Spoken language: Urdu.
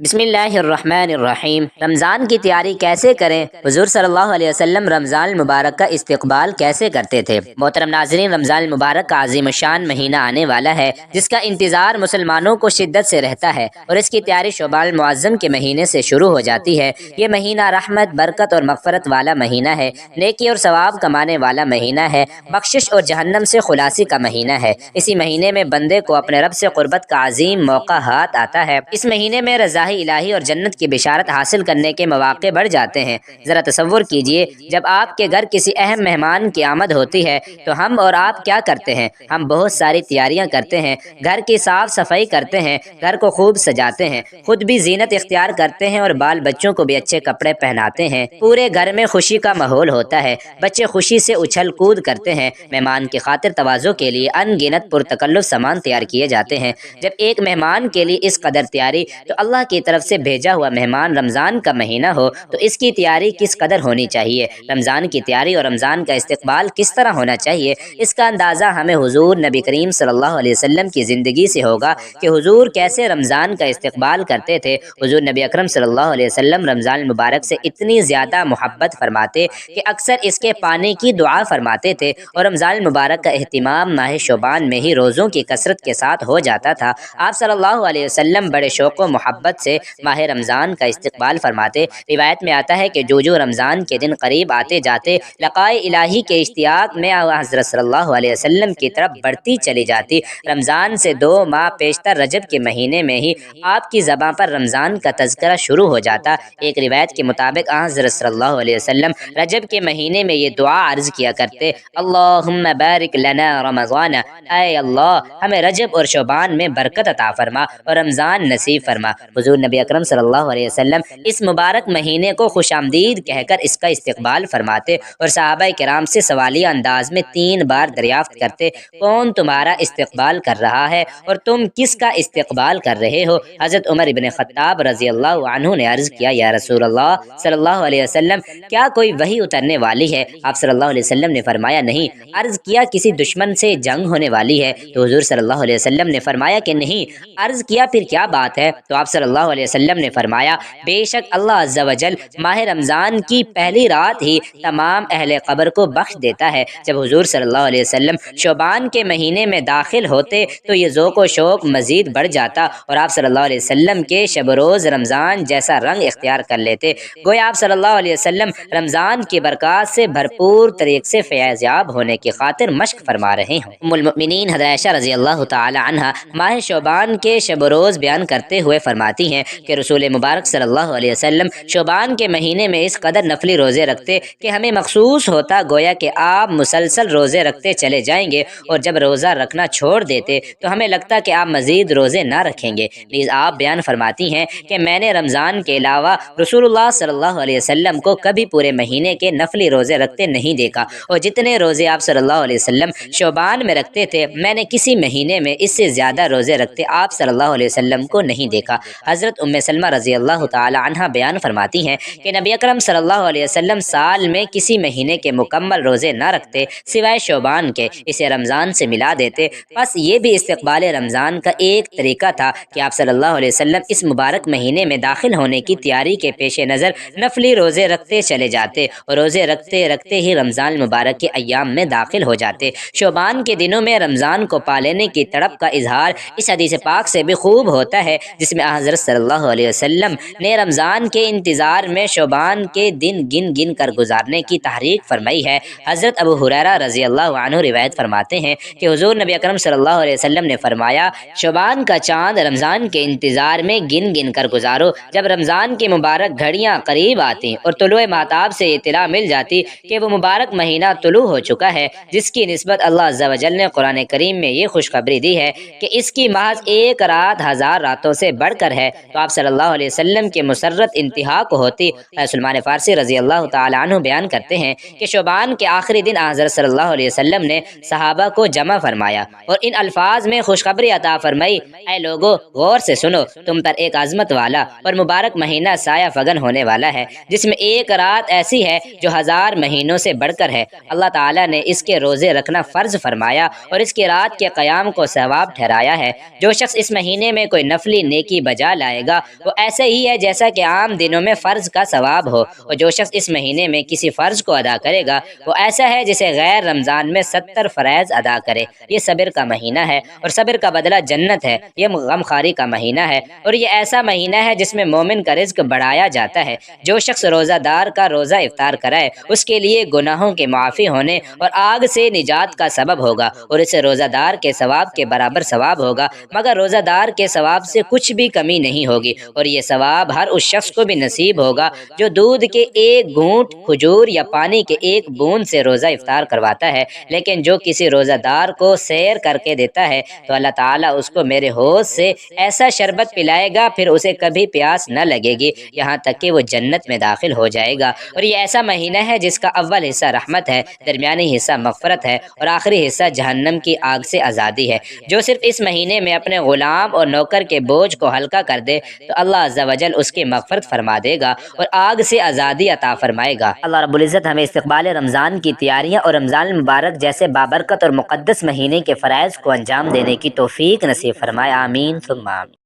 بسم اللہ الرحمن الرحیم۔ رمضان کی تیاری کیسے کریں؟ حضور صلی اللہ علیہ وسلم رمضان المبارک کا استقبال کیسے کرتے تھے؟ محترم ناظرین، رمضان المبارک کا عظیم الشان مہینہ آنے والا ہے جس کا انتظار مسلمانوں کو شدت سے رہتا ہے، اور اس کی تیاری شعبان المعظم کے مہینے سے شروع ہو جاتی ہے۔ یہ مہینہ رحمت، برکت اور مغفرت والا مہینہ ہے، نیکی اور ثواب کمانے والا مہینہ ہے، بخشش اور جہنم سے خلاصی کا مہینہ ہے۔ اسی مہینے میں بندے کو اپنے رب سے قربت کا عظیم موقع ہاتھ آتا ہے۔ اس مہینے میں رضا الہی اور جنت کی بشارت حاصل کرنے کے مواقع بڑھ جاتے ہیں۔ ذرا تصور کیجئے، جب آپ کے گھر کسی اہم مہمان کی آمد ہوتی ہے تو ہم اور آپ کیا کرتے ہیں؟ ہم بہت ساری تیاریاں کرتے ہیں، گھر کی صاف صفائی کرتے ہیں، گھر کو خوب سجاتے ہیں، خود بھی زینت اختیار کرتے ہیں اور بال بچوں کو بھی اچھے کپڑے پہناتے ہیں۔ پورے گھر میں خوشی کا ماحول ہوتا ہے، بچے خوشی سے اچھل کود کرتے ہیں۔ مہمان کی خاطر تواضع کے لیے ان گنت پرتکلف سامان تیار کیے جاتے ہیں۔ جب ایک مہمان کے لیے اس قدر تیاری، تو اللہ کی طرف سے بھیجا ہوا مہمان رمضان کا مہینہ ہو تو اس کی تیاری کس قدر ہونی چاہیے؟ رمضان کی تیاری اور رمضان کا استقبال کس طرح ہونا چاہیے؟ اس کا اندازہ ہمیں حضور نبی کریم صلی اللہ علیہ وسلم کی زندگی سے ہوگا کہ حضور کیسے رمضان کا استقبال کرتے تھے۔ حضور نبی اکرم صلی اللہ علیہ وسلم رمضان المبارک سے اتنی زیادہ محبت فرماتے کہ اکثر اس کے پانے کی دعا فرماتے تھے، اور رمضان المبارک کا اہتمام ماہ شعبان میں ہی روزوں کی کثرت کے ساتھ ہو جاتا تھا۔ آپ صلی اللہ علیہ وسلم بڑے شوق و محبت سے ماہ رمضان کا استقبال فرماتے۔ روایت میں آتا ہے کہ جو رمضان کے دن قریب آتے جاتے، لقائے الہی کے اشتیاق میں حضرت صلی اللہ علیہ وسلم کی طرف بڑھتی چلی جاتی۔ رمضان سے 2 ماہ پیشتر رجب کے مہینے میں ہی آپ کی زبان پر رمضان کا تذکرہ شروع ہو جاتا۔ ایک روایت کے مطابق حضرت صلی اللہ علیہ وسلم رجب کے مہینے میں یہ دعا عرض کیا کرتے: اللہم بارک لنا رمضان، اے اللہ ہمیں رجب اور شعبان میں برکت عطا فرما اور رمضان نصیب فرما۔ حضور نبی اکرم صلی اللہ علیہ وسلم اس مبارک مہینے کو خوش آمدید کہہ کر اس کا استقبال فرماتے، اور صحابہ کرام سے سوالیہ انداز میں 3 بار دریافت کرتے: کون تمہارا استقبال کر رہا ہے اور تم کس کا استقبال کر رہے ہو؟ حضرت عمر ابن خطاب رضی اللہ عنہ نے عرض کیا: یا رسول اللہ صلی اللہ علیہ وسلم، کیا کوئی وحی اترنے والی ہے؟ آپ صلی اللہ علیہ وسلم نے فرمایا: نہیں۔ عرض کیا: کسی دشمن سے جنگ ہونے والی ہے؟ تو حضور صلی اللہ علیہ وسلم نے فرمایا کہ نہیں۔ عرض کیا: پھر کیا بات ہے؟ تو آپ صلی اللہ علیہ وسلم نے فرمایا: بے شک اللہ عز و جل ماہ رمضان کی پہلی رات ہی تمام اہل قبر کو بخش دیتا ہے۔ جب حضور صلی اللہ علیہ وسلم شعبان کے مہینے میں داخل ہوتے تو یہ ذوق و شوق مزید بڑھ جاتا، اور آپ صلی اللہ علیہ وسلم کے شب و روز رمضان جیسا رنگ اختیار کر لیتے، گویا آپ صلی اللہ علیہ وسلم رمضان کی برکات سے بھرپور طریقے سے فیض یاب ہونے کی خاطر مشق فرما رہے ہوں۔ ام المؤمنین حضرت عائشہ رضی اللہ تعالی عنہا ماہ شعبان کے شب و روز بیان کرتے ہوئے فرماتی ہیں کہ رسول مبارک صلی اللہ علیہ وسلم شعبان کے مہینے میں اس قدر نفلی روزے رکھتے کہ ہمیں محسوس ہوتا گویا کہ آپ مسلسل روزے رکھتے چلے جائیں گے، اور جب روزہ رکھنا چھوڑ دیتے تو ہمیں لگتا کہ آپ مزید روزے نہ رکھیں گے۔ نیز آپ بیان فرماتی ہیں کہ میں نے رمضان کے علاوہ رسول اللہ صلی اللہ علیہ وسلم کو کبھی پورے مہینے کے نفلی روزے رکھتے نہیں دیکھا، اور جتنے روزے آپ صلی اللہ علیہ وسلم شعبان میں رکھتے تھے، میں نے کسی مہینے میں اس سے زیادہ روزے رکھتے آپ صلی اللہ علیہ وسلم کو نہیں دیکھا۔ حضرت ام سلمہ رضی اللہ تعالی عنہا بیان فرماتی ہیں کہ نبی اکرم صلی اللہ علیہ وسلم سال میں کسی مہینے کے مکمل روزے نہ رکھتے سوائے شعبان کے، اسے رمضان سے ملا دیتے۔ بس یہ بھی استقبال رمضان کا ایک طریقہ تھا کہ آپ صلی اللہ علیہ وسلم اس مبارک مہینے میں داخل ہونے کی تیاری کے پیش نظر نفلی روزے رکھتے چلے جاتے، اور روزے رکھتے رکھتے ہی رمضان مبارک کے ایام میں داخل ہو جاتے۔ شعبان کے دنوں میں رمضان کو پالینے کی تڑپ کا اظہار اس حدیث پاک سے بھی خوب ہوتا ہے، جس میں حضرت صلی اللہ علیہ وسلم نے رمضان کے انتظار میں شعبان کے دن گن گن کر گزارنے کی تحریک فرمائی ہے۔ حضرت ابو ہریرہ رضی اللہ عنہ روایت فرماتے ہیں کہ حضور نبی اکرم صلی اللہ علیہ وسلم نے فرمایا: شعبان کا چاند رمضان کے انتظار میں گن گن کر گزارو۔ جب رمضان کی مبارک گھڑیاں قریب آتی اور طلوع مہتاب سے اطلاع مل جاتی کہ وہ مبارک مہینہ طلوع ہو چکا ہے، جس کی نسبت اللہ عز و جل نے قرآن کریم میں یہ خوشخبری دی ہے کہ اس کی محض ایک رات 1000 راتوں سے بڑھ کر ہے، تو آپ صلی اللہ علیہ وسلم کی مسرت انتہا کو ہوتی۔ سلمان فارسی رضی اللہ تعالی عنہ بیان کرتے ہیں کہ شعبان کے آخری دن حضرت صلی اللہ علیہ وسلم نے صحابہ کو جمع فرمایا اور ان الفاظ میں خوشخبری عطا فرمائی: اے لوگو، غور سے سنو، تم پر ایک عظمت والا اور مبارک مہینہ سایہ فگن ہونے والا ہے، جس میں ایک رات ایسی ہے جو 1000 مہینوں سے بڑھ کر ہے۔ اللہ تعالیٰ نے اس کے روزے رکھنا فرض فرمایا اور اس کی رات کے قیام کو ثواب ٹھہرایا ہے۔ جو شخص اس مہینے میں کوئی نفلی نیکی بجا عمل آئے گا وہ ایسا ہی ہے جیسا کہ عام دنوں میں فرض کا ثواب ہو، اور جو شخص اس مہینے میں کسی فرض کو ادا کرے گا وہ ایسا ہے جسے غیر رمضان میں 70 فرائض ادا کرے۔ یہ صبر کا مہینہ ہے اور صبر کا بدلہ جنت ہے۔ یہ غم خواری کا مہینہ ہے اور یہ ایسا مہینہ ہے جس میں مومن کا رزق بڑھایا جاتا ہے۔ جو شخص روزہ دار کا روزہ افطار کرائے اس کے لیے گناہوں کے معافی ہونے اور آگ سے نجات کا سبب ہوگا، اور اسے روزہ دار کے ثواب کے برابر ثواب ہوگا، مگر روزہ دار کے ثواب سے کچھ بھی کمی نہیں ہوگی، اور یہ ثواب ہر اس شخص کو بھی نصیب ہوگا جو دودھ کے ایک گھونٹ کھجور یا پانی کے ایک بوند سے روزہ افطار کرواتا ہے۔ لیکن جو کسی روزہ دار کو سیر کر کے دیتا ہے تو اللہ تعالیٰ اس کو میرے حوض سے ایسا شربت پلائے گا پھر اسے کبھی پیاس نہ لگے گی یہاں تک کہ وہ جنت میں داخل ہو جائے گا۔ اور یہ ایسا مہینہ ہے جس کا اول حصہ رحمت ہے، درمیانی حصہ مغفرت ہے اور آخری حصہ جہنم کی آگ سے آزادی ہے۔ جو صرف اس مہینے میں اپنے غلام اور نوکر کے بوجھ کو ہلکا کر دے تو اللہ عز و جل اس کی مغفرت فرما دے گا اور آگ سے آزادی عطا فرمائے گا۔ اللہ رب العزت ہمیں استقبال رمضان کی تیاریاں اور رمضان المبارک جیسے بابرکت اور مقدس مہینے کے فرائض کو انجام دینے کی توفیق نصیب فرمائے، آمین ثم آمین۔